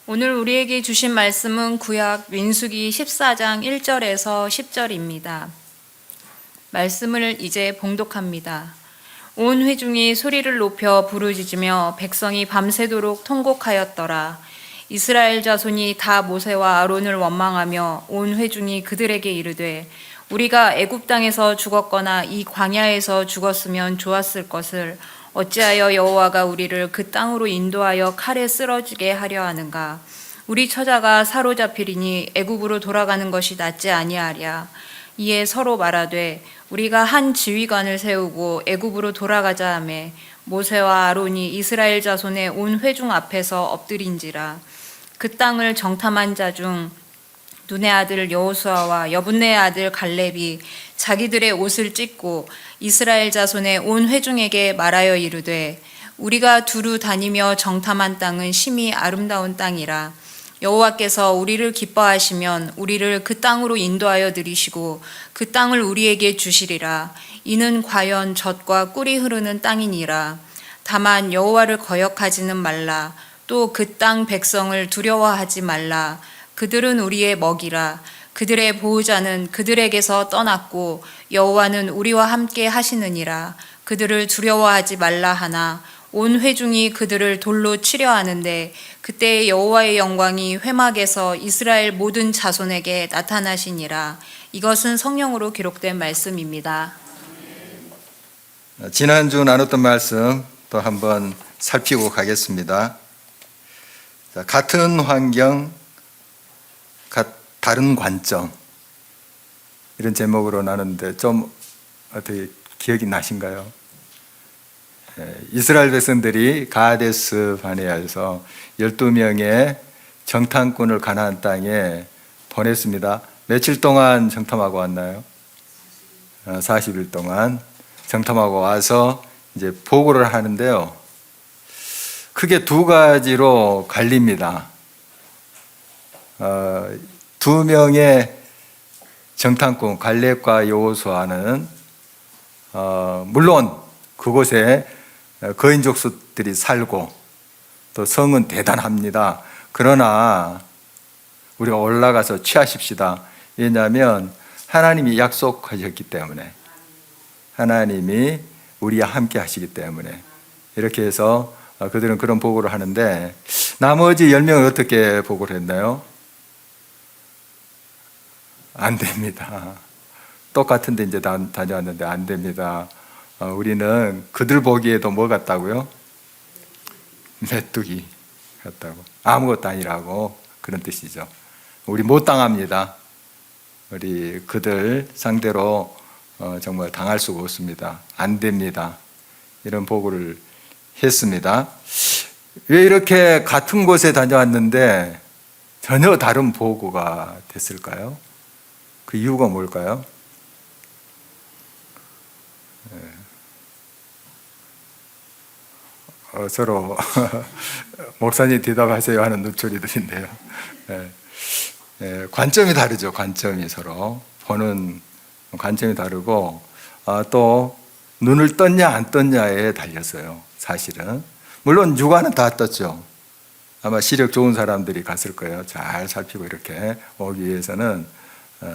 오늘 우리에게 주신 말씀은 구약 민수기 14장 1절에서 10절입니다. 말씀을 이제 봉독합니다. 온 회중이 소리를 높여 부르짖으며 백성이 밤새도록 통곡하였더라. 이스라엘 자손이 다 모세와 아론을 원망하며 온 회중이 그들에게 이르되 우리가 애굽 땅에서 죽었거나 이 광야에서 죽었으면 좋았을 것을 어찌하여 여호와가 우리를 그 땅으로 인도하여 칼에 쓰러지게 하려 하는가? 우리 처자가 사로잡히리니 애굽으로 돌아가는 것이 낫지 아니하랴. 이에 서로 말하되 우리가 한 지휘관을 세우고 애굽으로 돌아가자 하매 모세와 아론이 이스라엘 자손의 온 회중 앞에서 엎드린지라. 그 땅을 정탐한 자 중 눈의 아들 여호수아와 여분네의 아들 갈렙이 자기들의 옷을 찢고 이스라엘 자손의 온 회중에게 말하여 이르되 우리가 두루 다니며 정탐한 땅은 심히 아름다운 땅이라. 여호와께서 우리를 기뻐하시면 우리를 그 땅으로 인도하여 들이시고 그 땅을 우리에게 주시리라. 이는 과연 젖과 꿀이 흐르는 땅이니라. 다만 여호와를 거역하지는 말라. 또 그 땅 백성을 두려워하지 말라. 그들은 우리의 먹이라. 그들의 보호자는 그들에게서 떠났고 여호와는 우리와 함께 하시느니라. 그들을 두려워하지 말라 하나 온 회중이 그들을 돌로 치려 하는데 그때 여호와의 영광이 회막에서 이스라엘 모든 자손에게 나타나시니라. 이것은 성경으로 기록된 말씀입니다. 지난주 나눴던 말씀 또 한번 살피고 가겠습니다. 같은 환경, 다른 관점, 이런 제목으로 나눴는데 좀 어떻게 기억이 나신가요? 이스라엘 백성들이 가데스 바네아에서 12명의 정탐꾼을 가나안 땅에 보냈습니다. 며칠 동안 정탐하고 왔나요? 40일 동안 정탐하고 와서 이제 보고를 하는데요. 크게 두 가지로 갈립니다. 두 명의 정탐꾼 갈렙과 여호수아는 물론 그곳에 거인 족속들이 살고 또 성은 대단합니다. 그러나 우리가 올라가서 취하십시다. 왜냐하면 하나님이 약속하셨기 때문에, 하나님이 우리와 함께 하시기 때문에 이렇게 해서 그들은 그런 보고를 하는데, 나머지 10명은 어떻게 보고를 했나요? 안 됩니다. 똑같은데 이제 다녀왔는데 안 됩니다. 우리는 그들 보기에도 뭐 같다고요? 메뚜기 같다고. 아무것도 아니라고, 그런 뜻이죠. 우리 못 당합니다. 우리 그들 상대로 정말 당할 수가 없습니다. 안 됩니다. 이런 보고를 했습니다. 왜 이렇게 같은 곳에 다녀왔는데 전혀 다른 보고가 됐을까요? 그 이유가 뭘까요? 서로 목사님 대답하세요 하는 눈초리들인데요. 관점이 다르죠. 관점이 서로 보는 관점이 다르고, 또 눈을 떴냐 안 떴냐에 달렸어요. 사실은 물론 육안은 다 떴죠. 아마 시력 좋은 사람들이 갔을 거예요. 잘 살피고 이렇게 오기 위해서는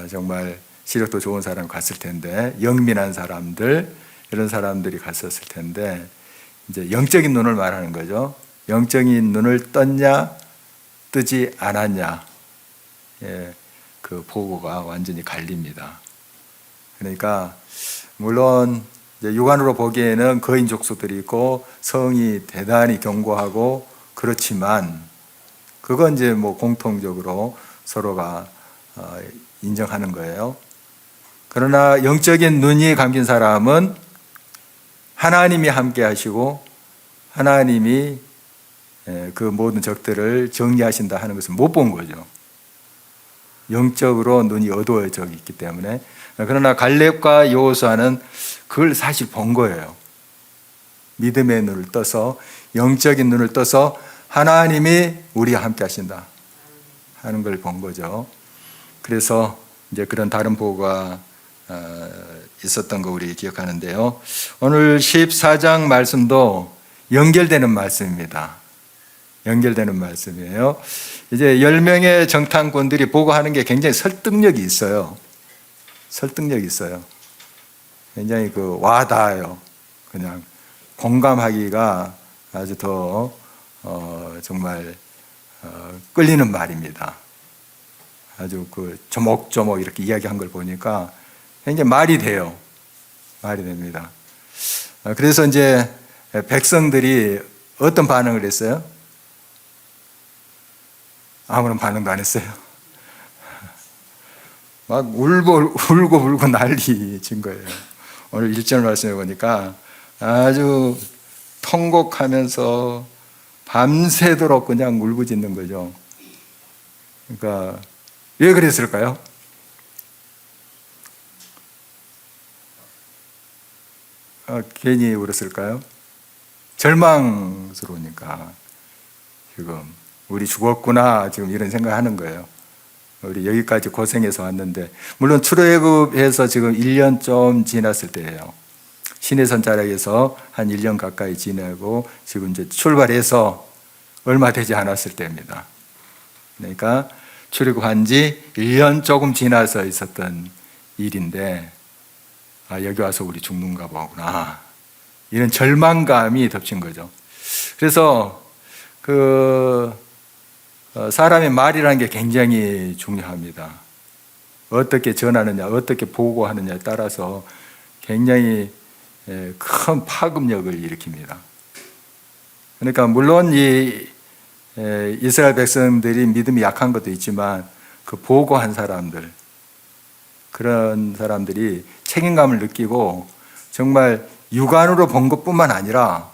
정말 시력도 좋은 사람 갔을 텐데, 영민한 사람들, 이런 사람들이 갔었을 텐데, 이제 영적인 눈을 말하는 거죠. 영적인 눈을 떴냐 뜨지 않았냐, 그 보고가 완전히 갈립니다. 그러니까 물론 이제 육안으로 보기에는 거인 족속들이 있고 성이 대단히 견고하고 그렇지만, 그건 이제 뭐 공통적으로 서로가 인정하는 거예요. 그러나 영적인 눈이 감긴 사람은 하나님이 함께 하시고 하나님이 그 모든 적들을 정리하신다 하는 것을 못 본 거죠. 영적으로 눈이 어두워져 있기 때문에. 그러나 갈렙과 여호수아는 그걸 사실 본 거예요. 믿음의 눈을 떠서, 영적인 눈을 떠서 하나님이 우리와 함께 하신다 하는 걸 본 거죠. 그래서 이제 그런 다른 보고가 있었던 거 우리 기억하는데요. 오늘 14장 말씀도 연결되는 말씀입니다. 연결되는 말씀이에요. 이제 10명의 정탐꾼들이 보고하는 게 굉장히 설득력이 있어요. 설득력이 있어요. 굉장히 와닿아요. 그냥 공감하기가 아주 더 정말 끌리는 말입니다. 아주 조목조목 이렇게 이야기한 걸 보니까 굉장히 말이 돼요. 말이 됩니다. 그래서 이제 백성들이 어떤 반응을 했어요? 아무런 반응도 안 했어요. 막 울고 난리 친 거예요. 오늘 1절 말씀해 보니까 아주 통곡하면서 밤새도록 그냥 울부짖는 거죠. 그러니까 왜 그랬을까요? 괜히 울었을까요? 절망스러우니까. 지금 우리 죽었구나 지금 이런 생각하는 거예요. 우리 여기까지 고생해서 왔는데, 물론 출애굽해서 지금 1년 좀 지났을 때예요. 시내산 자락에서 한 1년 가까이 지내고 지금 이제 출발해서 얼마 되지 않았을 때입니다. 그러니까 출애굽한 지 1년 조금 지나서 있었던 일인데, 여기 와서 우리 죽는가 보구나, 이런 절망감이 덮친 거죠. 그래서 사람의 말이라는 게 굉장히 중요합니다. 어떻게 전하느냐, 어떻게 보고하느냐에 따라서 굉장히 큰 파급력을 일으킵니다. 그러니까 물론 이스라엘 백성들이 믿음이 약한 것도 있지만 보고한 사람들, 그런 사람들이 책임감을 느끼고 정말 육안으로 본 것뿐만 아니라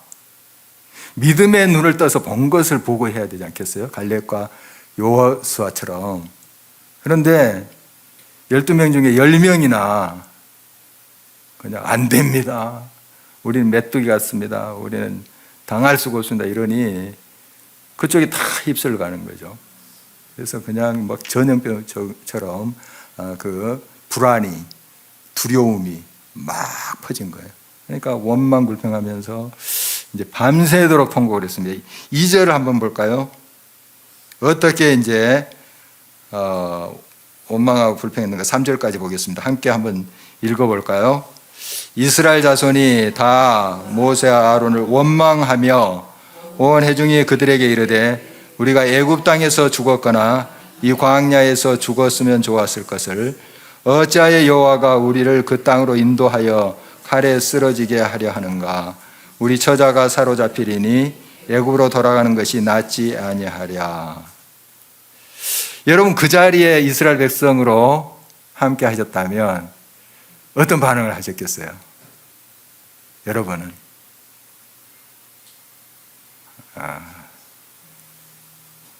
믿음의 눈을 떠서 본 것을 보고해야 되지 않겠어요? 갈렙과 여호수아처럼. 그런데 12명 중에 10명이나 그냥 안 됩니다, 우리는 메뚜기 같습니다, 우리는 당할 수가 없습니다, 이러니 그쪽이 다 휩쓸려 가는 거죠. 그래서 그냥 막 전염병처럼 불안이, 두려움이 막 퍼진 거예요. 그러니까 원망불평하면서 이제 밤새도록 통곡을 했습니다. 2절을 한번 볼까요? 어떻게 이제 원망하고 불평했는가? 3절까지 보겠습니다. 함께 한번 읽어볼까요? 이스라엘 자손이 다 모세와 아론을 원망하며 온 회중이 그들에게 이르되 우리가 애굽 땅에서 죽었거나 이 광야에서 죽었으면 좋았을 것을 어찌하여 여호와가 우리를 그 땅으로 인도하여 칼에 쓰러지게 하려 하는가? 우리 처자가 사로잡히리니 애굽으로 돌아가는 것이 낫지 아니하랴. 여러분, 그 자리에 이스라엘 백성으로 함께 하셨다면 어떤 반응을 하셨겠어요? 여러분은?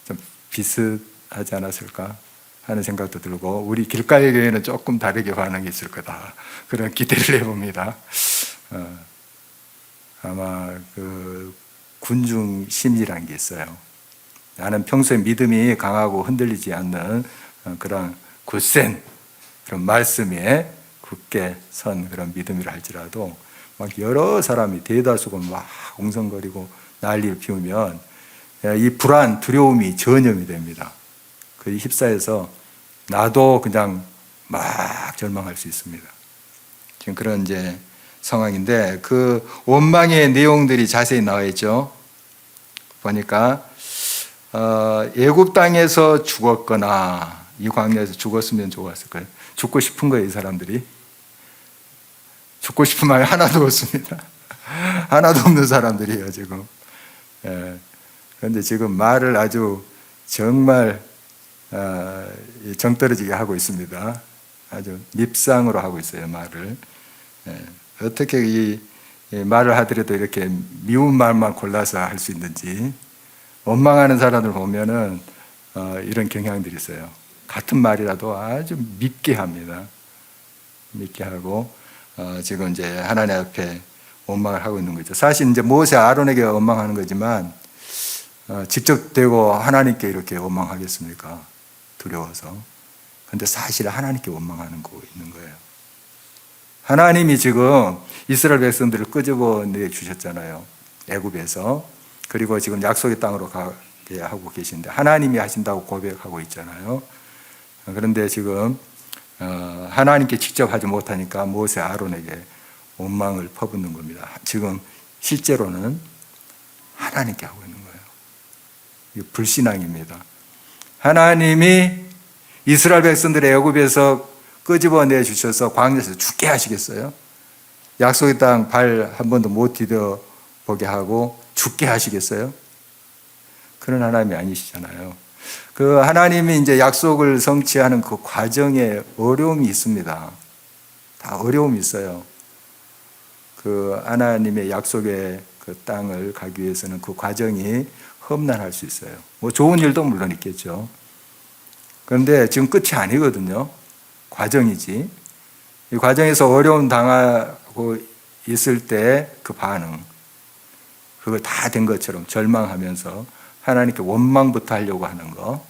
좀 비슷하지 않았을까 하는 생각도 들고, 우리 길가의 교회는 조금 다르게 반응이 있을 거다, 그런 기대를 해봅니다. 아마 군중 심리라는 게 있어요. 나는 평소에 믿음이 강하고 흔들리지 않는 그런 굳센 그런 말씀에 굳게 선 그런 믿음이라 할지라도 막 여러 사람이 대다수가 막 웅성거리고 난리를 피우면 이 불안, 두려움이 전염이 됩니다. 그 휩싸여서 나도 그냥 막 절망할 수 있습니다. 지금 그런 이제 상황인데, 그 원망의 내용들이 자세히 나와 있죠. 보니까 애굽 땅에서 죽었거나 이 광야에서 죽었으면 좋았을 거예요. 죽고 싶은 거예요, 이 사람들이. 죽고 싶은 마음이 하나도 없습니다. 하나도 없는 사람들이에요, 지금. 그런데 지금 말을 아주 정말 정떨어지게 하고 있습니다. 아주 밉상으로 하고 있어요, 말을. 어떻게 이 말을 하더라도 이렇게 미운 말만 골라서 할 수 있는지. 원망하는 사람들 보면은 이런 경향들이 있어요. 같은 말이라도 아주 밉게 합니다. 밉게 하고 지금 이제 하나님 앞에 원망을 하고 있는 거죠. 사실 이제 모세 아론에게 원망하는 거지만 직접 대고 하나님께 이렇게 원망하겠습니까? 두려워서. 그런데 사실 하나님께 원망하는 거 있는 거예요. 하나님이 지금 이스라엘 백성들을 끄집어내 주셨잖아요, 애굽에서. 그리고 지금 약속의 땅으로 하고 계신데 하나님이 하신다고 고백하고 있잖아요. 그런데 지금 하나님께 직접 하지 못하니까 모세 아론에게 원망을 퍼붓는 겁니다. 지금 실제로는 하나님께 하고 있는 거예요. 이게 불신앙입니다. 하나님이 이스라엘 백성들의 애굽에서 끄집어내 주셔서 광야에서 죽게 하시겠어요? 약속의 땅 발 한 번도 못 디뎌 보게 하고 죽게 하시겠어요? 그런 하나님이 아니시잖아요. 그 하나님이 이제 약속을 성취하는 그 과정에 어려움이 있습니다. 다 어려움이 있어요. 그 하나님의 약속의 그 땅을 가기 위해서는 그 과정이 험난할 수 있어요. 뭐 좋은 일도 물론 있겠죠. 그런데 지금 끝이 아니거든요. 과정이지. 이 과정에서 어려움 당하고 있을 때 그 반응, 그거 다 된 것처럼 절망하면서 하나님께 원망부터 하려고 하는 거,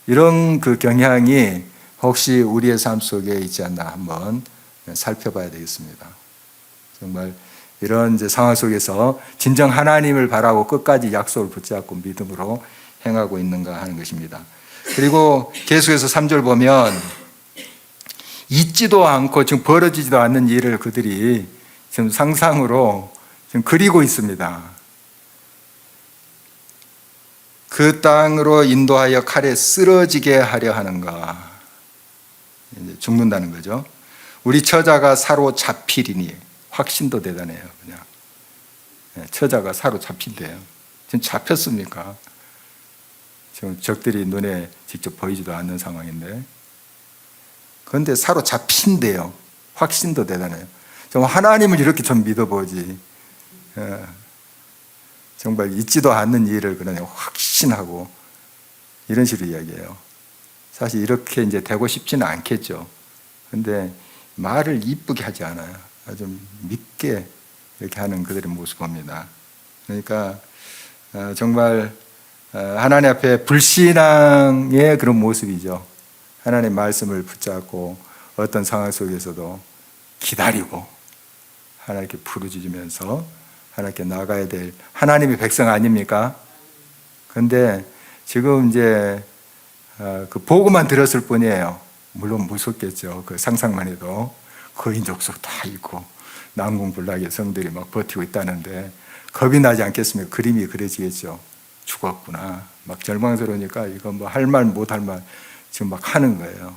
이런 그 경향이 혹시 우리의 삶 속에 있지 않나 한번 살펴봐야 되겠습니다. 정말 이런 이제 상황 속에서 진정 하나님을 바라고 끝까지 약속을 붙잡고 믿음으로 행하고 있는가 하는 것입니다. 그리고 계속해서 3절 보면 잊지도 않고 지금 벌어지지도 않는 일을 그들이 지금 상상으로 지금 그리고 있습니다. 그 땅으로 인도하여 칼에 쓰러지게 하려 하는가. 이제 죽는다는 거죠. 우리 처자가 사로잡히리니. 확신도 대단해요. 그냥 처자가 사로잡힌대요. 지금 잡혔습니까? 지금 적들이 눈에 직접 보이지도 않는 상황인데, 그런데 사로잡힌대요. 확신도 대단해요. 정말 하나님을 이렇게 좀 믿어보지. 정말 잊지도 않는 일을 그러냐 확신하고 이런 식으로 이야기해요. 사실 이렇게 이제 되고 싶지는 않겠죠. 그런데 말을 이쁘게 하지 않아요. 아주 믿게 이렇게 하는 그들의 모습 봅니다. 그러니까 정말 하나님 앞에 불신앙의 그런 모습이죠. 하나님의 말씀을 붙잡고 어떤 상황 속에서도 기다리고 하나님께 부르짖으면서 하나님께 나가야 될 하나님의 백성 아닙니까? 그런데 지금 이제 그 보고만 들었을 뿐이에요. 물론 무섭겠죠. 그 상상만 해도 거인 족속 다 있고 난공불락의 성들이 막 버티고 있다는데 겁이 나지 않겠습니까? 그림이 그려지겠죠. 죽었구나. 막 절망스러우니까 이거 뭐 할 말 못 할 말 지금 막 하는 거예요.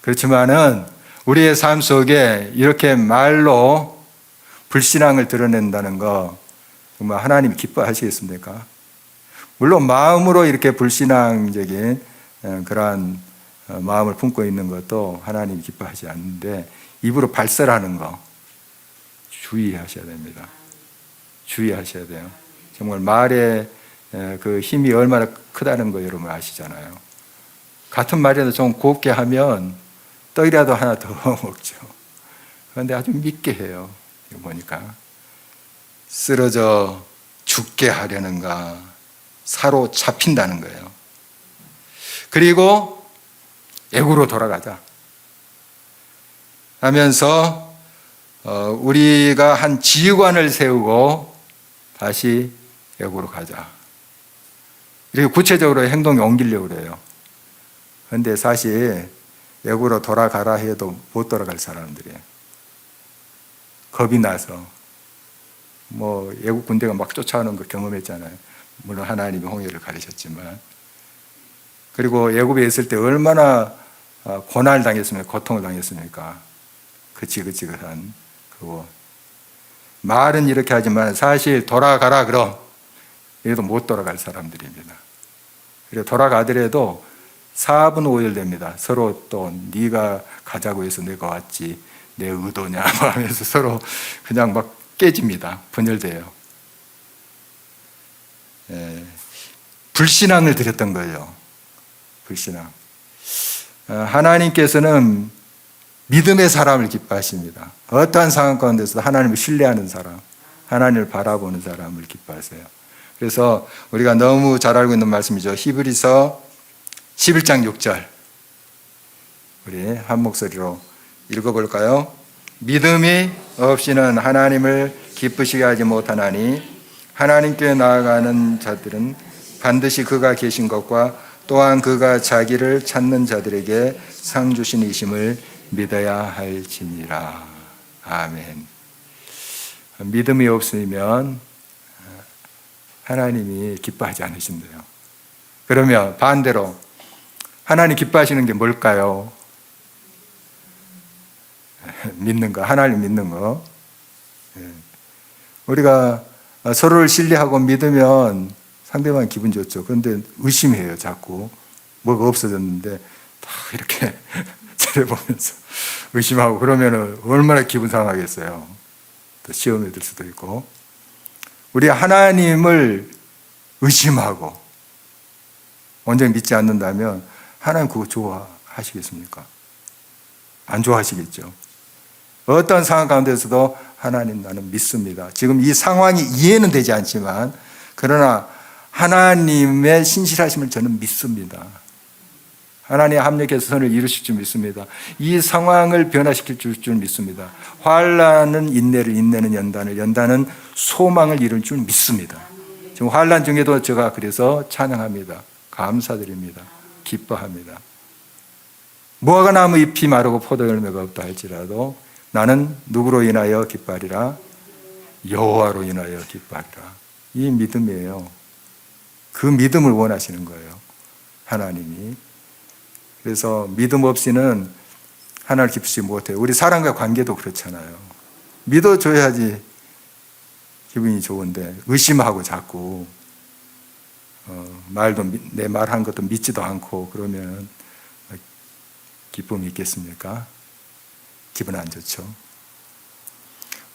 그렇지만은 우리의 삶 속에 이렇게 말로 불신앙을 드러낸다는 거 정말 하나님이 기뻐하시겠습니까? 물론 마음으로 이렇게 불신앙적인 그러한 마음을 품고 있는 것도 하나님이 기뻐하지 않는데 입으로 발설하는 거 주의하셔야 됩니다. 주의하셔야 돼요. 정말 말의 그 힘이 얼마나 크다는 거 여러분 아시잖아요. 같은 말이라도 좀 곱게 하면 떡이라도 하나 더 먹죠. 그런데 아주 밉게 해요. 이거 보니까 쓰러져 죽게 하려는가, 사로잡힌다는 거예요. 그리고 애굽으로 돌아가자 하면서 우리가 한 지휘관을 세우고 다시 애굽으로 가자. 이렇게 구체적으로 행동에 옮기려고 그래요. 그런데 사실 애굽으로 돌아가라 해도 못 돌아갈 사람들이에요. 겁이 나서 뭐 애국 군대가 막 쫓아오는 거 경험했잖아요. 물론 하나님이 홍해를 가르셨지만. 그리고 애굽에 있을 때 얼마나 고난을 당했습니까? 고통을 당했습니까? 그 지긋지긋한 그거. 말은 이렇게 하지만 사실 돌아가라 그럼 이래도 못 돌아갈 사람들입니다. 그래 돌아가더라도 4분 5일 됩니다. 서로 또 네가 가자고 해서 내가 왔지 내 의도냐 하면서 서로 그냥 막 깨집니다. 분열돼요. 불신앙을 드렸던 거예요. 불신앙. 하나님께서는 믿음의 사람을 기뻐하십니다. 어떠한 상황 가운데서도 하나님을 신뢰하는 사람, 하나님을 바라보는 사람을 기뻐하세요. 그래서 우리가 너무 잘 알고 있는 말씀이죠. 히브리서 11장 6절 우리 한 목소리로 읽어볼까요? 믿음이 없이는 하나님을 기쁘시게 하지 못하나니 하나님께 나아가는 자들은 반드시 그가 계신 것과 또한 그가 자기를 찾는 자들에게 상 주신 이심을 믿어야 할지니라. 아멘. 믿음이 없으면 하나님이 기뻐하지 않으신대요. 그러면 반대로 하나님 기뻐하시는 게 뭘까요? 믿는 거, 하나님 믿는 거. 우리가 서로를 신뢰하고 믿으면 상대방 기분 좋죠. 그런데 의심해요, 자꾸. 뭐가 없어졌는데 다 이렇게 차려보면서 의심하고 그러면 얼마나 기분 상하겠어요. 또 시험에 들 수도 있고. 우리 하나님을 의심하고 온전히 믿지 않는다면 하나님 그거 좋아하시겠습니까? 안 좋아하시겠죠. 어떤 상황 가운데서도 하나님 나는 믿습니다. 지금 이 상황이 이해는 되지 않지만 그러나 하나님의 신실하심을 저는 믿습니다. 하나님 합력해서 선을 이루실 줄 믿습니다. 이 상황을 변화시킬 줄 믿습니다. 환난은 인내를, 인내는 연단을, 연단은 소망을 이룰 줄 믿습니다. 지금 환난 중에도 제가 그래서 찬양합니다. 감사드립니다. 기뻐합니다. 무화과 나무 잎이 마르고 포도 열매가 없다 할지라도 나는 누구로 인하여 기뻐하리라? 여호와로 인하여 기뻐하리라. 이 믿음이에요. 그 믿음을 원하시는 거예요. 하나님이. 그래서 믿음 없이는 하나님을 기쁘시지 못해요. 우리 사람과 관계도 그렇잖아요. 믿어줘야지 기분이 좋은데 의심하고 자꾸 내 말한 것도 믿지도 않고 그러면 기쁨이 있겠습니까? 기분 안 좋죠.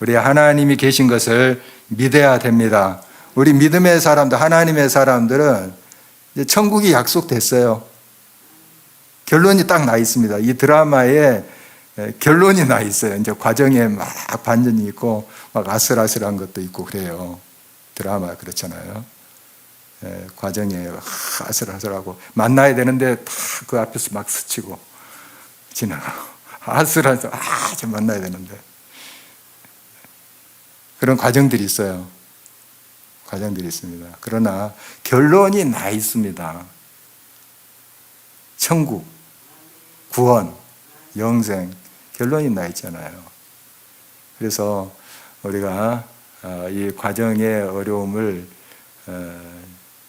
우리 하나님이 계신 것을 믿어야 됩니다. 우리 믿음의 사람들, 하나님의 사람들은 이제 천국이 약속됐어요. 결론이 딱 나 있습니다. 이 드라마에 결론이 나 있어요. 이제 과정에 막 반전이 있고 막 아슬아슬한 것도 있고 그래요. 드라마 그렇잖아요. 과정에 아슬아슬하고 만나야 되는데 다 그 앞에서 막 스치고 지나가고 아슬아슬 좀 만나야 되는데 그런 과정들이 있어요. 과정들이 있습니다. 그러나 결론이 나 있습니다. 천국, 구원, 영생 결론이 나 있잖아요. 그래서 우리가 이 과정의 어려움을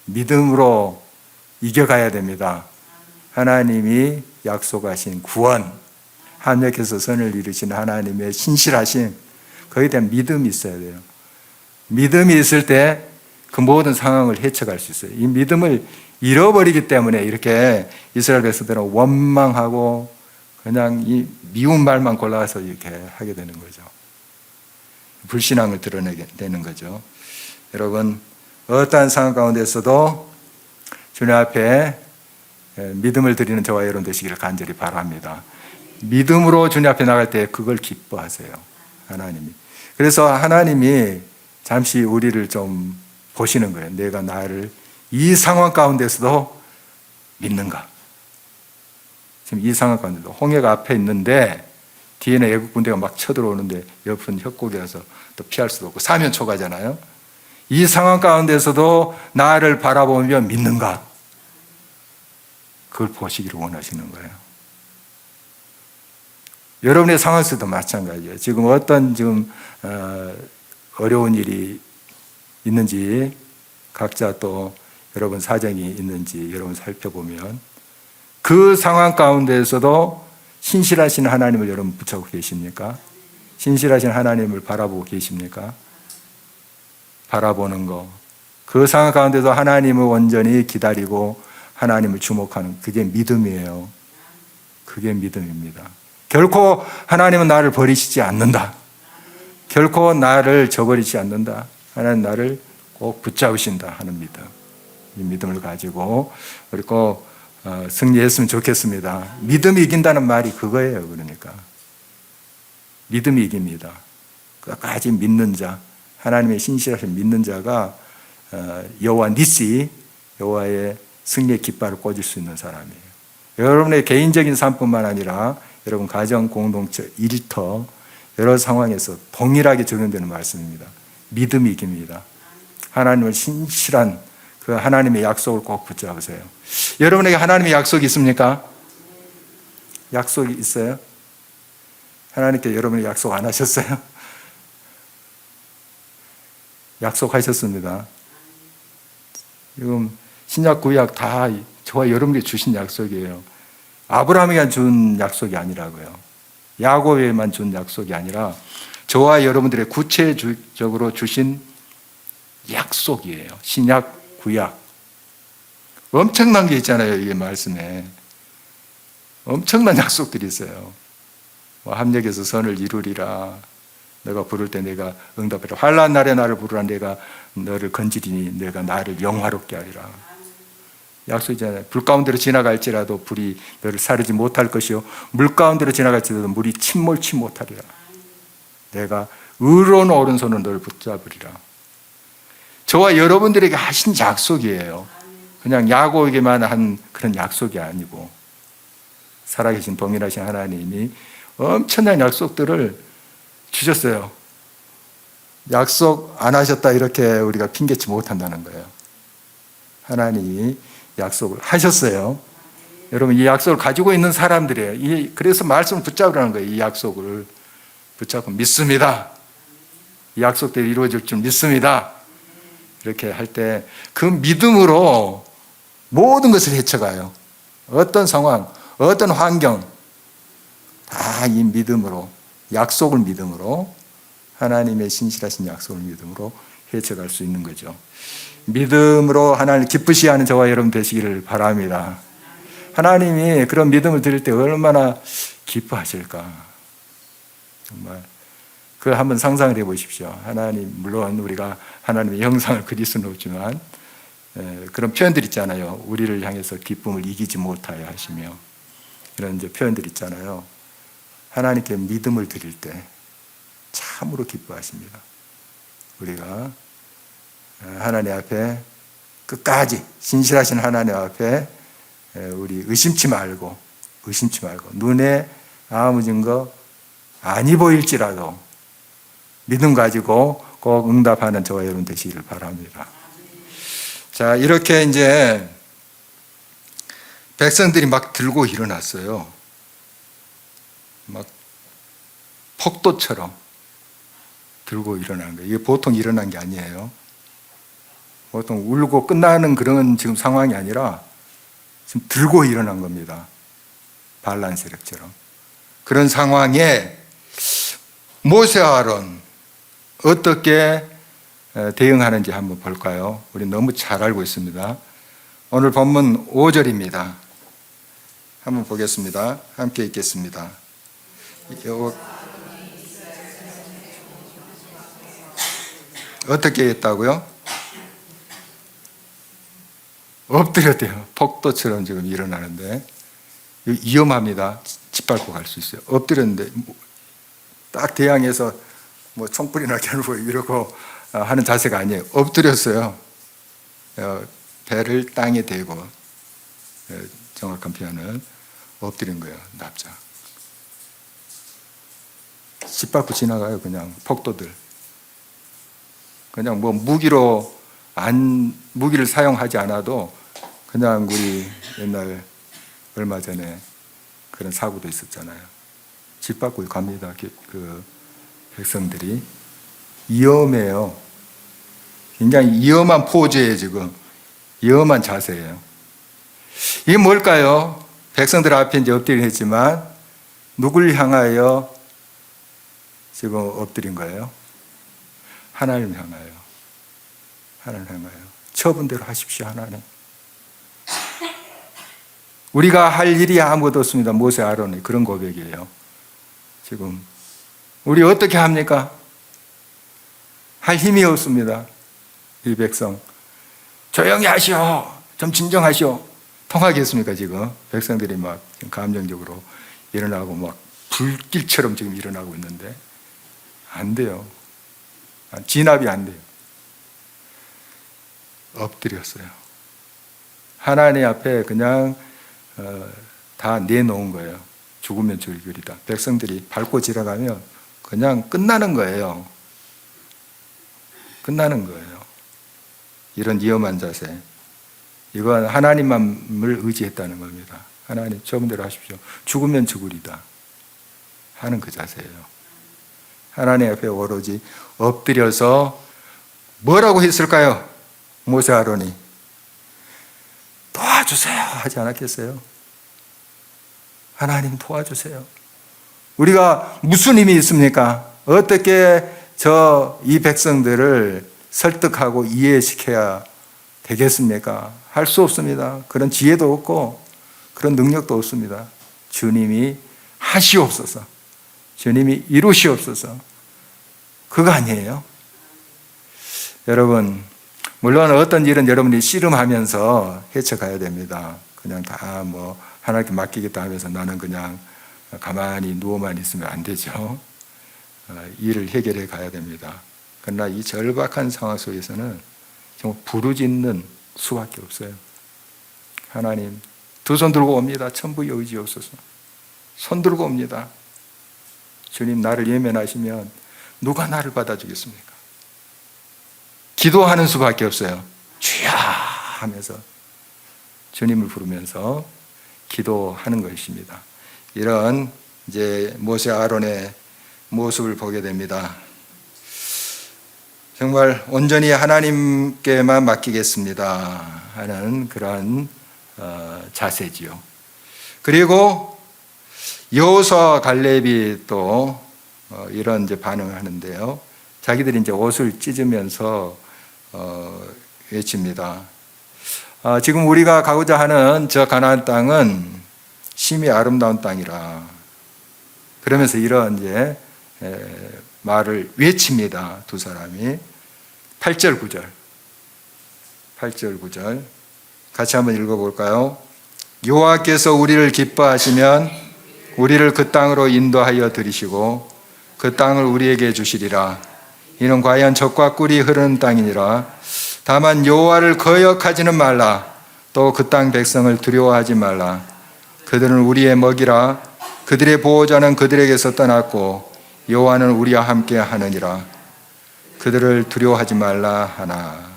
믿음으로 이겨가야 됩니다. 하나님이 약속하신 구원, 합력해서 선을 이루시는 하나님의 신실하심, 거기에 대한 믿음이 있어야 돼요. 믿음이 있을 때 그 모든 상황을 헤쳐갈 수 있어요. 이 믿음을 잃어버리기 때문에 이렇게 이스라엘 백성들은 원망하고 그냥 이 미운 말만 골라서 이렇게 하게 되는 거죠. 불신앙을 드러내게 되는 거죠. 여러분, 어떠한 상황 가운데서도 주님 앞에 믿음을 드리는 저와 여러분 되시기를 간절히 바랍니다. 믿음으로 주님 앞에 나갈 때 그걸 기뻐하세요. 하나님이. 그래서 하나님이 잠시 우리를 좀 보시는 거예요. 내가 나를 이 상황 가운데서도 믿는가? 지금 이 상황 가운데도 홍해가 앞에 있는데 뒤에는 애국 군대가 막 쳐들어오는데 옆은 협곡이라서 또 피할 수도 없고 사면초가잖아요. 이 상황 가운데서도 나를 바라보며 믿는가? 그걸 보시기를 원하시는 거예요. 여러분의 상황에서도 마찬가지예요. 지금 어떤 어려운 일이 있는지 각자 또 여러분 사정이 있는지 여러분 살펴보면 그 상황 가운데에서도 신실하신 하나님을 여러분 붙잡고 계십니까? 신실하신 하나님을 바라보고 계십니까? 바라보는 거. 그 상황 가운데서 하나님을 온전히 기다리고 하나님을 주목하는 그게 믿음이에요. 그게 믿음입니다. 결코 하나님은 나를 버리시지 않는다. 결코 나를 저버리지 않는다. 하나님 나를 꼭 붙잡으신다 하는 믿음. 이 믿음을 가지고 우리 꼭 승리했으면 좋겠습니다. 믿음이 이긴다는 말이 그거예요. 그러니까 믿음이 이깁니다. 끝까지 믿는 자, 하나님의 신실하신 믿는 자가 여호와 니시, 여호와의 승리의 깃발을 꽂을 수 있는 사람이에요. 여러분의 개인적인 삶뿐만 아니라 여러분 가정, 공동체, 일터 여러 상황에서 동일하게 적용되는 말씀입니다. 믿음이 이깁니다. 하나님을 신실한 그 하나님의 약속을 꼭 붙잡으세요. 여러분에게 하나님의 약속이 있습니까? 약속이 있어요? 하나님께 여러분이 약속 안 하셨어요? 약속하셨습니다. 지금 신약 구약 다 저와 여러분에게 주신 약속이에요. 아브라함에게 준 약속이 아니라고요. 야곱에만 준 약속이 아니라 저와 여러분들의 구체적으로 주신 약속이에요. 신약 구약. 엄청난 게 있잖아요. 이 말씀에. 엄청난 약속들이 있어요. 함력에서 선을 이루리라. 내가 부를 때 내가 응답하리라. 환난 날에 나를 부르라. 내가 너를 건지리니 내가 나를 영화롭게 하리라. 약속이잖아요. 불 가운데로 지나갈지라도 불이 너를 사르지 못할 것이요 물 가운데로 지나갈지라도 물이 침몰치 못하리라. 내가 의로운 오른손으로 너를 붙잡으리라. 저와 여러분들에게 하신 약속이에요. 그냥 야곱에게만 한 그런 약속이 아니고 살아계신 동일하신 하나님이 엄청난 약속들을 주셨어요. 약속 안 하셨다 이렇게 우리가 핑계치 못한다는 거예요. 하나님이 약속을 하셨어요. 여러분 이 약속을 가지고 있는 사람들이에요. 그래서 말씀을 붙잡으라는 거예요. 이 약속을 붙잡고 믿습니다. 이 약속대로 이루어질 줄 믿습니다. 이렇게 할 때 그 믿음으로 모든 것을 헤쳐가요. 어떤 상황, 어떤 환경 다 이 믿음으로 약속을 믿음으로 하나님의 신실하신 약속을 믿음으로 헤쳐갈 수 있는 거죠. 믿음으로 하나님을 기쁘시 하는 저와 여러분 되시기를 바랍니다. 하나님이 그런 믿음을 드릴 때 얼마나 기뻐하실까. 정말 그 한번 상상을 해보십시오. 하나님 물론 우리가 하나님의 형상을 그릴 수는 없지만 그런 표현들 있잖아요. 우리를 향해서 기쁨을 이기지 못하여 하시며 이런 이제 표현들 있잖아요. 하나님께 믿음을 드릴 때 참으로 기뻐하십니다. 우리가 하나님 앞에 끝까지 신실하신 하나님 앞에 우리 의심치 말고 눈에 아무 증거 아니 보일지라도 믿음 가지고 꼭 응답하는 저와 여러분 되시기를 바랍니다. 자, 이렇게 이제 백성들이 막 들고 일어났어요. 막 폭도처럼 들고 일어나는 거예요. 이게 보통 일어난 게 아니에요. 보통 울고 끝나는 그런 지금 상황이 아니라 지금 들고 일어난 겁니다. 반란 세력처럼. 그런 상황에 모세와 아론 어떻게 대응하는지 한번 볼까요? 우리 너무 잘 알고 있습니다. 오늘 본문 5절입니다. 한번 보겠습니다. 함께 읽겠습니다. 어떻게 했다고요? 엎드렸대요. 폭도처럼 지금 일어나는데 위험합니다. 짓밟고 갈 수 있어요. 엎드렸는데 딱 대항해서 뭐 총불이나 겨누고 이러고 하는 자세가 아니에요. 엎드렸어요. 배를 땅에 대고 정확한 표현은 엎드린 거예요. 납작. 짓밟고 지나가요. 그냥 폭도들. 그냥 뭐 무기를 사용하지 않아도 그냥 우리 옛날 얼마 전에 그런 사고도 있었잖아요. 짓밟고 갑니다. 그 백성들이 위험해요. 굉장히 위험한 포즈예요. 지금 위험한 자세예요. 이게 뭘까요? 백성들 앞에 이제 엎드리긴 했지만 누굴 향하여 지금 엎드린 거예요? 하나님 향하여. 하나님 향하여. 처분대로 하십시오. 하나님. 우리가 할 일이 아무것도 없습니다. 모세 아론이 그런 고백이에요. 지금 우리 어떻게 합니까? 할 힘이 없습니다. 이 백성 조용히 하시오. 좀 진정하시오. 통하겠습니까? 지금 백성들이 막 감정적으로 일어나고 막 불길처럼 지금 일어나고 있는데 안 돼요. 진압이 안 돼요. 엎드렸어요. 하나님 앞에 그냥 다 내놓은 거예요. 죽으면 즐기리다. 백성들이 밟고 지나가면 그냥 끝나는 거예요. 끝나는 거예요. 이런 위험한 자세. 이건 하나님만을 의지했다는 겁니다. 하나님 좋은 대로 하십시오. 죽으면 죽으리다 하는 그 자세예요. 하나님 앞에 오로지 엎드려서 뭐라고 했을까요? 모세 아론이 도와주세요 하지 않았겠어요? 하나님 도와주세요. 우리가 무슨 힘이 있습니까? 어떻게 이 백성들을 설득하고 이해시켜야 되겠습니까? 할 수 없습니다. 그런 지혜도 없고 그런 능력도 없습니다. 주님이 하시옵소서. 주님이 이루시옵소서. 그거 아니에요? 여러분, 물론 어떤 일은 여러분이 씨름하면서 헤쳐가야 됩니다. 그냥 다 하나님께 맡기겠다 하면서 나는 그냥 가만히 누워만 있으면 안 되죠. 일을 해결해 가야 됩니다. 그러나 이 절박한 상황 속에서는 정말 부르짖는 수밖에 없어요. 하나님, 두 손 들고 옵니다. 천부의 의지옵소서. 손 들고 옵니다. 주님, 나를 예면하시면 누가 나를 받아주겠습니까? 기도하는 수밖에 없어요. 주야 하면서 주님을 부르면서 기도하는 것입니다. 이런 이제 모세 아론의 모습을 보게 됩니다. 정말 온전히 하나님께만 맡기겠습니다 하는 그러한 자세지요. 그리고 여호수아와 갈렙이 또 이런 이제 반응을 하는데요. 자기들이 이제 옷을 찢으면서 외칩니다. 지금 우리가 가고자 하는 저 가나안 땅은 심히 아름다운 땅이라. 그러면서 이런 이제 말을 외칩니다. 두 사람이. 8절 9절. 8절 9절. 같이 한번 읽어볼까요? 여호와께서 우리를 기뻐하시면 우리를 그 땅으로 인도하여 들이시고 그 땅을 우리에게 주시리라. 이는 과연 젖과 꿀이 흐르는 땅이니라. 다만 여호와를 거역하지는 말라. 또 그 땅 백성을 두려워하지 말라. 그들은 우리의 먹이라. 그들의 보호자는 그들에게서 떠났고 여호와는 우리와 함께 하느니라. 그들을 두려워하지 말라 하나.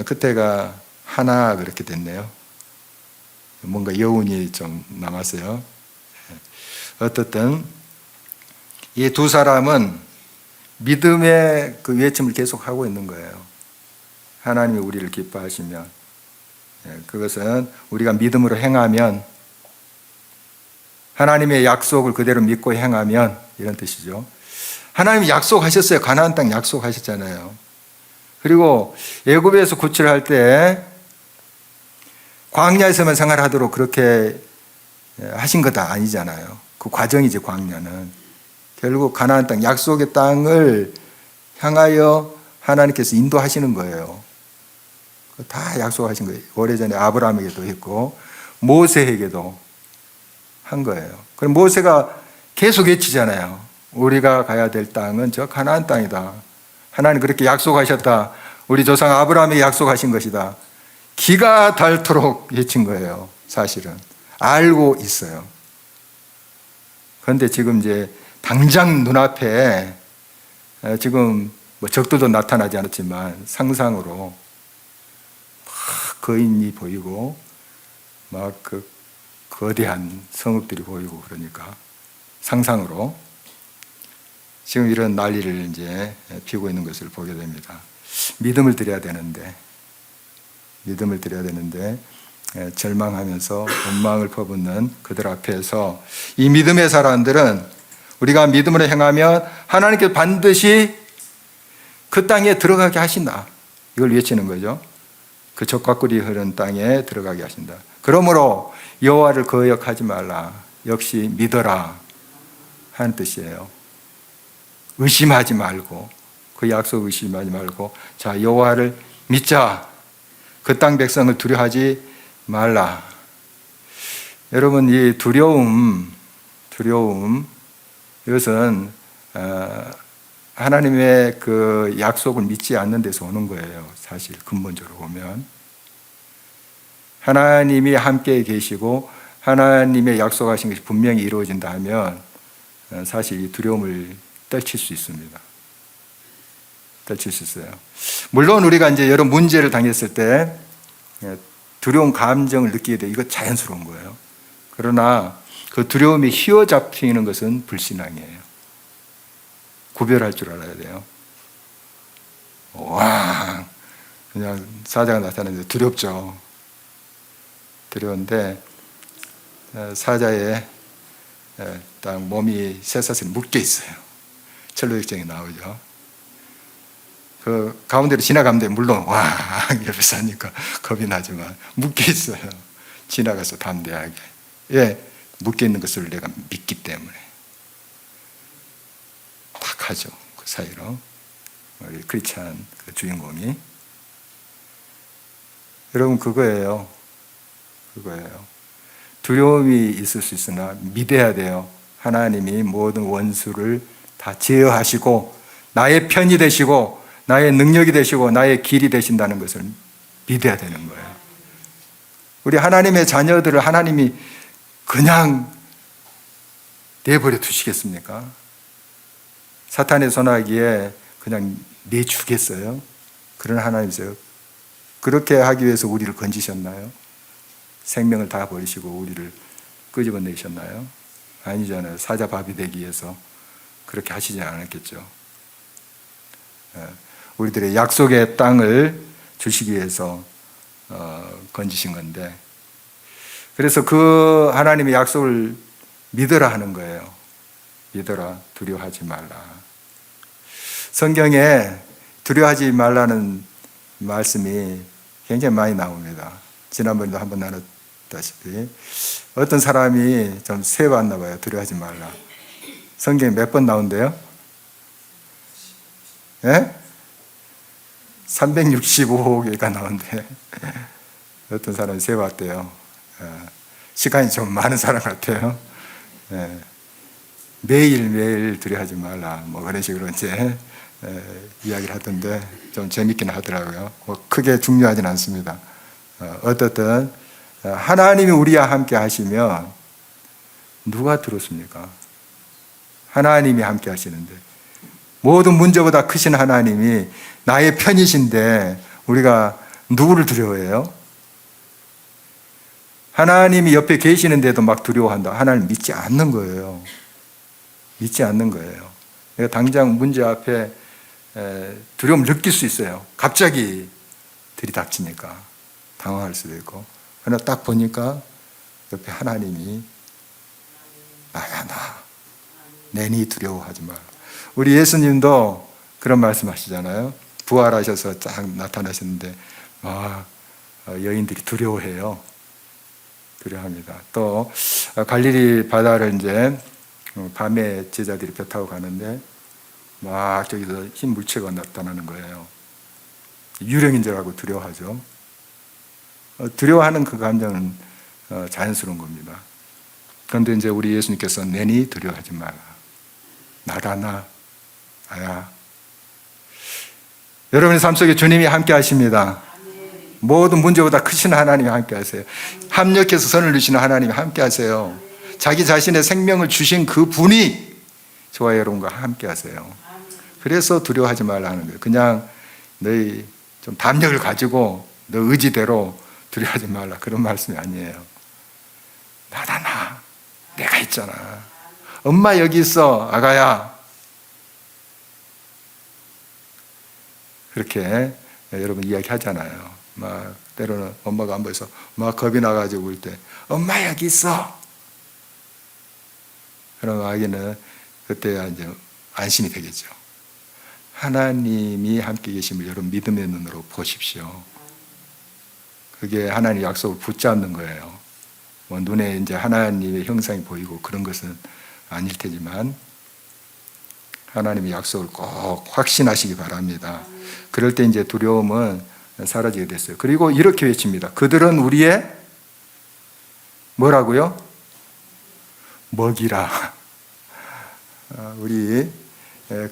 그때가 하나 그렇게 됐네요. 뭔가 여운이 좀 남았어요. 어떻든 이 두 사람은 믿음의 그 외침을 계속 하고 있는 거예요. 하나님이 우리를 기뻐하시면, 그것은 우리가 믿음으로 행하면, 하나님의 약속을 그대로 믿고 행하면 이런 뜻이죠. 하나님이 약속하셨어요. 가나안 땅 약속하셨잖아요. 그리고 애굽에서 구출할 때 광야에서만 생활하도록 그렇게 하신 것 다 아니잖아요. 그 과정이지. 광야는 결국 가나안 땅 약속의 땅을 향하여 하나님께서 인도하시는 거예요. 다 약속하신 거예요. 오래전에 아브라함에게도 했고 모세에게도 한 거예요. 그럼 모세가 계속 외치잖아요. 우리가 가야 될 땅은 저 가나안 땅이다. 하나님 그렇게 약속하셨다. 우리 조상 아브라함에게 약속하신 것이다. 기가 닳도록 외친 거예요. 사실은 알고 있어요. 그런데 지금 이제 당장 눈앞에 지금 적들도 나타나지 않았지만 상상으로 막 거인이 보이고 막 그 거대한 성읍들이 보이고 그러니까 상상으로 지금 이런 난리를 이제 피우고 있는 것을 보게 됩니다. 믿음을 드려야 되는데 절망하면서 원망을 퍼붓는 그들 앞에서 이 믿음의 사람들은 우리가 믿음으로 행하면 하나님께서 반드시 그 땅에 들어가게 하신다. 이걸 외치는 거죠. 그 젖과 꿀이 흐르는 땅에 들어가게 하신다. 그러므로 여호와를 거역하지 말라. 역시 믿어라 하는 뜻이에요. 의심하지 말고 그 약속 의심하지 말고 자 여호와를 믿자. 그 땅 백성을 두려워하지 말라. 여러분 이 두려움 이것은 하나님의 그 약속을 믿지 않는 데서 오는 거예요. 사실 근본적으로 보면 하나님이 함께 계시고 하나님의 약속하신 것이 분명히 이루어진다 하면 사실 이 두려움을 떨칠 수 있습니다. 떨칠 수 있어요. 물론 우리가 이제 여러 문제를 당했을 때 두려운 감정을 느끼게 돼. 이거 자연스러운 거예요. 그러나 그 두려움이 휘어잡히는 것은 불신앙이에요. 구별할 줄 알아야 돼요. 와, 그냥 사자가 나타나는데 두렵죠. 두려운데 사자의 딱 몸이 쇠사슬 묶여 있어요. 철로역정이 나오죠. 그 가운데로 지나가면 물론 와 옆에서 하니까 겁이 나지만 묶여 있어요. 지나가서 담대하게. 예, 묶여 있는 것을 내가 믿기 때문에 딱 하죠. 그 사이로 우리 크리스찬 그 주인공이. 여러분 그거예요. 두려움이 있을 수 있으나 믿어야 돼요. 하나님이 모든 원수를 다 제어하시고 나의 편이 되시고 나의 능력이 되시고 나의 길이 되신다는 것을 믿어야 되는 거예요. 우리 하나님의 자녀들을 하나님이 그냥 내버려 두시겠습니까? 사탄의 손아귀에 그냥 내주겠어요? 그런 하나님이세요. 그렇게 하기 위해서 우리를 건지셨나요? 생명을 다 버리시고 우리를 끄집어내셨나요? 아니잖아요. 사자밥이 되기 위해서 그렇게 하시지 않았겠죠. 우리들의 약속의 땅을 주시기 위해서 건지신 건데, 그래서 그 하나님의 약속을 믿으라 하는 거예요. 믿어라, 두려워하지 말라. 성경에 두려워하지 말라는 말씀이 굉장히 많이 나옵니다. 지난번에도 한번 나눴다시피 어떤 사람이 좀 세봤나 봐요. 두려워하지 말라. 성경에 몇 번 나온대요? 예? 365개가 나온대. 어떤 사람이 세봤대요. 시간이 좀 많은 사람 같아요. 매일매일 두려워하지 말라. 뭐 그런 식으로 이제 이야기를 하던데 좀 재밌긴 하더라고요. 뭐 크게 중요하진 않습니다. 어떻든 하나님이 우리와 함께 하시면 누가 들었습니까? 하나님이 함께 하시는데, 모든 문제보다 크신 하나님이 나의 편이신데 우리가 누구를 두려워해요? 하나님이 옆에 계시는데도 막 두려워한다. 하나님 믿지 않는 거예요. 믿지 않는 거예요. 내가 당장 문제 앞에 두려움을 느낄 수 있어요. 갑자기 들이닥치니까 당황할 수도 있고. 그러나 딱 보니까 옆에 하나님이 나야 내니 두려워하지 마라. 우리 예수님도 그런 말씀 하시잖아요. 부활하셔서 딱 나타나셨는데 여인들이 두려워해요. 두려워합니다. 또 갈릴리 바다를 이제 밤에 제자들이 배 타고 가는데 막 저기서 흰 물체가 나타나는 거예요. 유령인 줄 알고 두려워하죠. 두려워하는 그 감정은 자연스러운 겁니다. 그런데 이제 우리 예수님께서 내니 두려워하지 마라. 나다 나야. 여러분의 삶 속에 주님이 함께 하십니다. 모든 문제보다 크신 하나님이 함께 하세요. 합력해서 선을 누시는 하나님이 함께 하세요. 자기 자신의 생명을 주신 그 분이 저와 여러분과 함께 하세요. 그래서 두려워하지 말라는 거예요. 그냥 너희 좀 담력을 가지고 너 의지대로 두려워하지 말라, 그런 말씀이 아니에요. 나다 나. 내가 있잖아. 엄마 여기 있어, 아가야. 그렇게 여러분 이야기하잖아요. 막 때로는 엄마가 안 보여서 막 겁이 나가지고 울 때 엄마 여기 있어. 그럼 아기는 그때 이제 안심이 되겠죠. 하나님이 함께 계심을 여러분 믿음의 눈으로 보십시오. 그게 하나님의 약속을 붙잡는 거예요. 뭐 눈에 이제 하나님의 형상이 보이고 그런 것은 아닐 테지만 하나님의 약속을 꼭 확신하시기 바랍니다. 그럴 때 이제 두려움은 사라지게 됐어요. 그리고 이렇게 외칩니다. 그들은 우리의 뭐라고요? 먹이라. 우리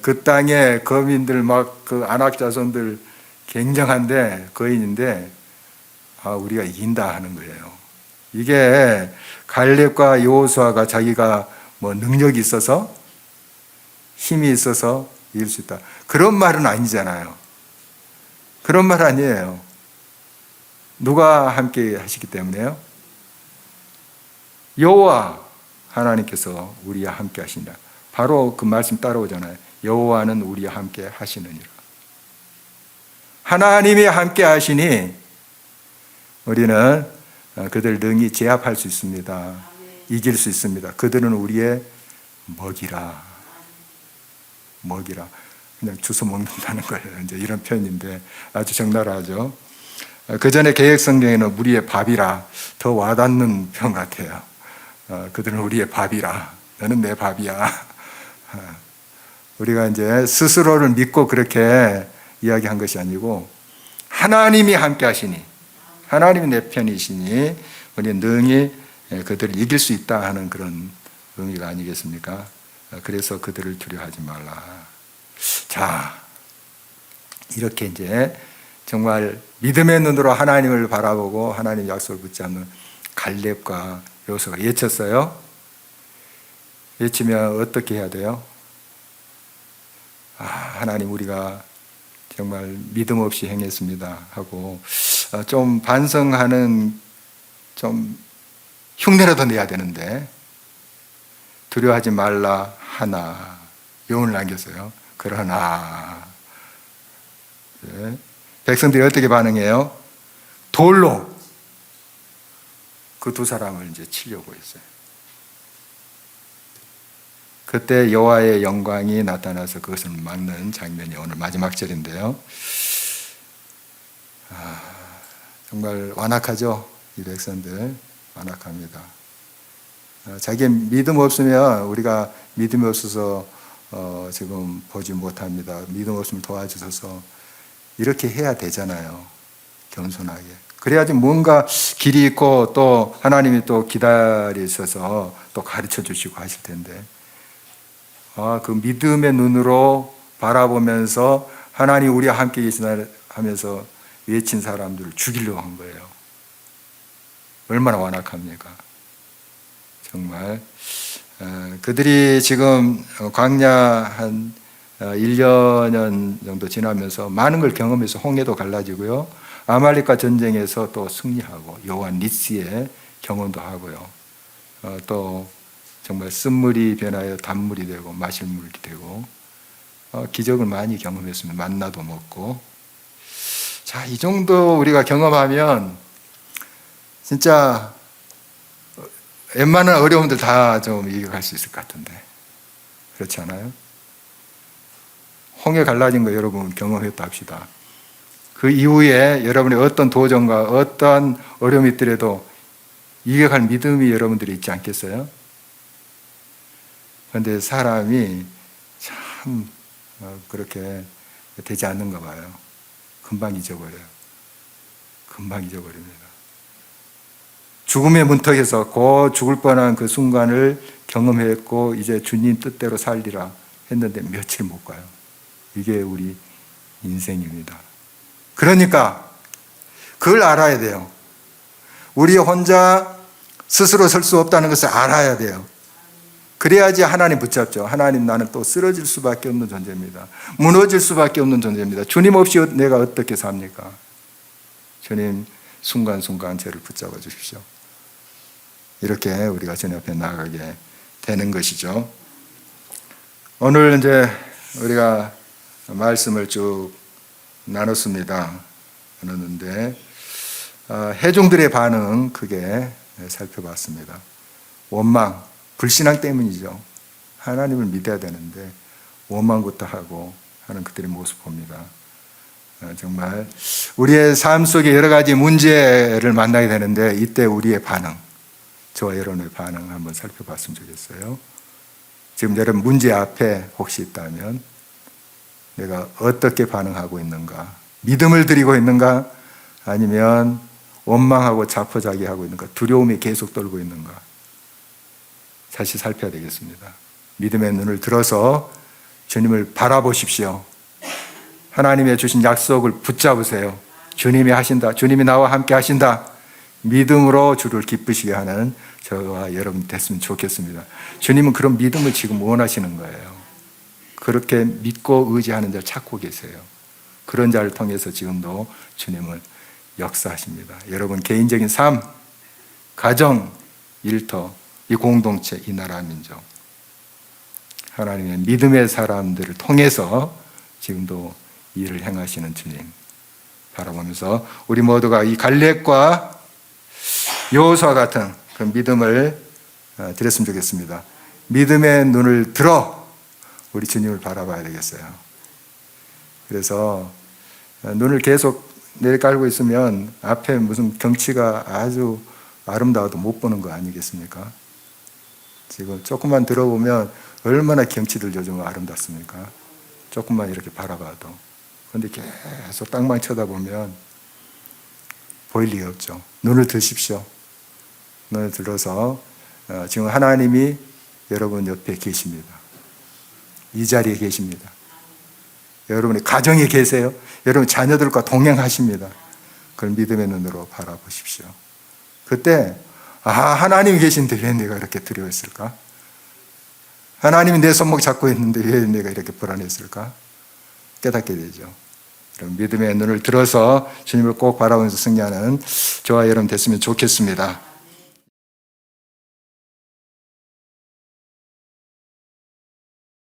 그 땅에 거민들 막 그 안악 자손들 굉장한데 거인인데 우리가 이긴다 하는 거예요. 이게 갈렙과 여호수아가 자기가 뭐 능력이 있어서 힘이 있어서 이길 수 있다, 그런 말은 아니잖아요. 그런 말 아니에요. 누가 함께 하시기 때문에요? 여호와 하나님께서 우리와 함께 하신다. 바로 그 말씀 따라오잖아요. 여호와는 우리와 함께 하시느니라. 하나님이 함께 하시니 우리는 그들 능히 제압할 수 있습니다. 이길 수 있습니다. 그들은 우리의 먹이라. 먹이라. 그냥 주워 먹는다는 거예요. 이제 이런 표현인데 아주 적나라하죠. 그 전에 개역 성경에는 우리의 밥이라 더 와닿는 표현 같아요. 그들은 우리의 밥이라. 너는 내 밥이야. 우리가 이제 스스로를 믿고 그렇게 이야기한 것이 아니고 하나님이 함께 하시니, 하나님이 내 편이시니 우리는 능히 그들을 이길 수 있다 하는 그런 의미가 아니겠습니까? 그래서 그들을 두려워하지 말라. 자, 이렇게 이제 정말 믿음의 눈으로 하나님을 바라보고 하나님 약속을 붙잡는 갈렙과 여호수아가 외쳤어요. 외치면 어떻게 해야 돼요? 하나님 우리가 정말 믿음 없이 행했습니다 하고 좀 반성하는 좀 흉내라도 내야 되는데 두려워하지 말라 하나 요언을 남겼어요. 그러나 네. 백성들이 어떻게 반응해요? 돌로 그 두 사람을 이제 치려고 했어요. 그때 여호와의 영광이 나타나서 그것을 막는 장면이 오늘 마지막 절인데요. 정말 완악하죠? 이 백성들 완악합니다. 자기 믿음 없으면 우리가 믿음이 없어서 지금 보지 못합니다. 믿음 없으면 도와주셔서 이렇게 해야 되잖아요. 겸손하게. 그래야지 뭔가 길이 있고 또 하나님이 또 기다리셔서 또 가르쳐 주시고 하실 텐데 그 믿음의 눈으로 바라보면서 하나님 우리와 함께 계시나 하면서 외친 사람들을 죽이려고 한 거예요. 얼마나 완악합니까? 정말 그들이 지금 광야 한 1년 정도 지나면서 많은 걸 경험해서 홍해도 갈라지고요. 아말렉과 전쟁에서 또 승리하고 여호와 니스의 경험도 하고요. 또 정말 쓴물이 변하여 단물이 되고 마실 물이 되고 기적을 많이 경험했습니다. 만나도 먹고. 자, 이 정도 우리가 경험하면 진짜 웬만한 어려움들 다 좀 이겨갈 수 있을 것 같은데 그렇지 않아요? 홍해 갈라진 거 여러분 경험했다 합시다. 그 이후에 여러분의 어떤 도전과 어떤 어려움이 있더라도 이겨갈 믿음이 여러분들이 있지 않겠어요? 그런데 사람이 참 그렇게 되지 않는가 봐요. 금방 잊어버려요. 금방 잊어버립니다. 죽음의 문턱에서 곧 죽을 뻔한 그 순간을 경험했고 이제 주님 뜻대로 살리라 했는데 며칠 못 가요. 이게 우리 인생입니다. 그러니까 그걸 알아야 돼요. 우리 혼자 스스로 설 수 없다는 것을 알아야 돼요. 그래야지 하나님 붙잡죠. 하나님 나는 또 쓰러질 수밖에 없는 존재입니다. 무너질 수밖에 없는 존재입니다. 주님 없이 내가 어떻게 삽니까? 주님 순간순간 저를 붙잡아 주십시오. 이렇게 우리가 주님 앞에 나아가게 되는 것이죠. 오늘 이제 우리가 말씀을 쭉 나눴습니다. 나눴는데 회중들의 반응 크게 살펴봤습니다. 원망, 불신앙 때문이죠. 하나님을 믿어야 되는데 원망부터 하고 하는 그들의 모습 봅니다. 정말 우리의 삶 속에 여러 가지 문제를 만나게 되는데 이때 우리의 반응, 저와 여러분의 반응 한번 살펴봤으면 좋겠어요. 지금 여러분 문제 앞에 혹시 있다면 내가 어떻게 반응하고 있는가? 믿음을 드리고 있는가? 아니면 원망하고 자포자기하고 있는가? 두려움이 계속 떨고 있는가? 다시 살펴야 되겠습니다. 믿음의 눈을 들어서 주님을 바라보십시오. 하나님의 주신 약속을 붙잡으세요. 주님이 하신다. 주님이 나와 함께 하신다. 믿음으로 주를 기쁘시게 하는 저와 여러분 됐으면 좋겠습니다. 주님은 그런 믿음을 지금 원하시는 거예요. 그렇게 믿고 의지하는 자를 찾고 계세요. 그런 자를 통해서 지금도 주님을 역사하십니다. 여러분 개인적인 삶, 가정, 일터, 이 공동체, 이 나라 민족, 하나님의 믿음의 사람들을 통해서 지금도 일을 행하시는 주님 바라보면서 우리 모두가 이 갈렙과 여호수아 같은 그 믿음을 드렸으면 좋겠습니다. 믿음의 눈을 들어 우리 주님을 바라봐야 되겠어요. 그래서 눈을 계속 내려깔고 있으면 앞에 무슨 경치가 아주 아름다워도 못 보는 거 아니겠습니까? 지금 조금만 들어보면 얼마나 경치들 요즘 아름답습니까? 조금만 이렇게 바라봐도. 그런데 계속 땅만 쳐다보면 보일 리가 없죠. 눈을 드십시오. 눈을 들어서 지금 하나님이 여러분 옆에 계십니다. 이 자리에 계십니다. 여러분의 가정에 계세요. 여러분 자녀들과 동행하십니다. 그걸 믿음의 눈으로 바라보십시오. 그때 하나님이 계신데 왜 내가 이렇게 두려워했을까? 하나님이 내 손목 잡고 있는데 왜 내가 이렇게 불안했을까? 깨닫게 되죠. 여러분 믿음의 눈을 들어서 주님을 꼭 바라보면서 승리하는 저와 여러분 됐으면 좋겠습니다.